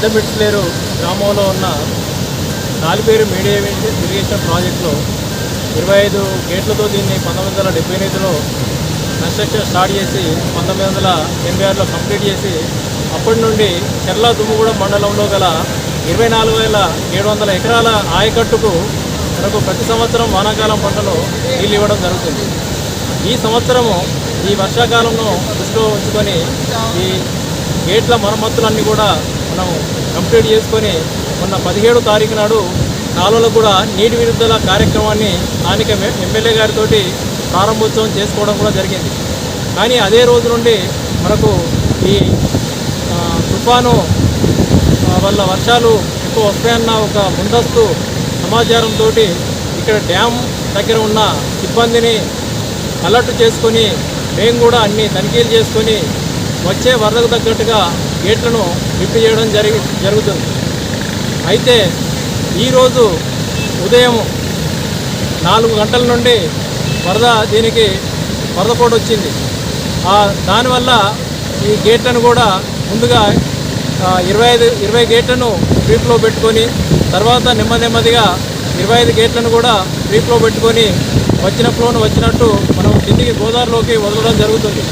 పెద్దమిట్స్లేరు గ్రామంలో ఉన్న నాలిపేరు medium irrigation ప్రాజెక్టులో 25 గేట్లతో దీన్ని 1978లో కన్స్ట్రక్షన్ స్టార్ట్ చేసి 1986లో కంప్లీట్ చేసి అప్పటి నుండి చెర్ల దుమ్ముగూడెం మండలంలో గల 24,700 ఎకరాల ఆయకట్టుకు మనకు ప్రతి సంవత్సరం వానాకాలం పంటలో నీళ్ళు ఇవ్వడం జరుగుతుంది. ఈ సంవత్సరము ఈ వర్షాకాలంలో దృష్టిలో ఉంచుకొని ఈ గేట్ల మరమ్మతులన్నీ కూడా మనం కంప్లీట్ చేసుకొని మొన్న 17వ తారీఖు నాడు కాలువలకు కూడా నీటి విడుదల కార్యక్రమాన్ని స్థానిక ఎమ్మెల్యే గారితో ప్రారంభోత్సవం చేసుకోవడం కూడా జరిగింది. కానీ అదే రోజు నుండి మనకు ఈ తుఫాను వల్ల వర్షాలు ఎక్కువ వస్తాయన్న ఒక ముందస్తు సమాచారంతో ఇక్కడ డ్యామ్ దగ్గర ఉన్న సిబ్బందిని అలర్ట్ చేసుకొని మేము కూడా అన్ని తనిఖీలు చేసుకొని వచ్చే వరదకు తగ్గట్టుగా గేట్లను లిఫ్ట్ చేయడం జరుగుతుంది. అయితే ఈరోజు ఉదయం 4 గంటల నుండి దీనికి వరద పోటు వచ్చింది. దానివల్ల ఈ గేట్లను కూడా ముందుగా 20 గేట్లను రీప్లో పెట్టుకొని తర్వాత నెమ్మదిగా 25 గేట్లను కూడా రీప్లో పెట్టుకొని వచ్చిన ఫ్లోను వచ్చినట్టు మనం కిందికి గోదావరిలోకి వదలడం జరుగుతుంది.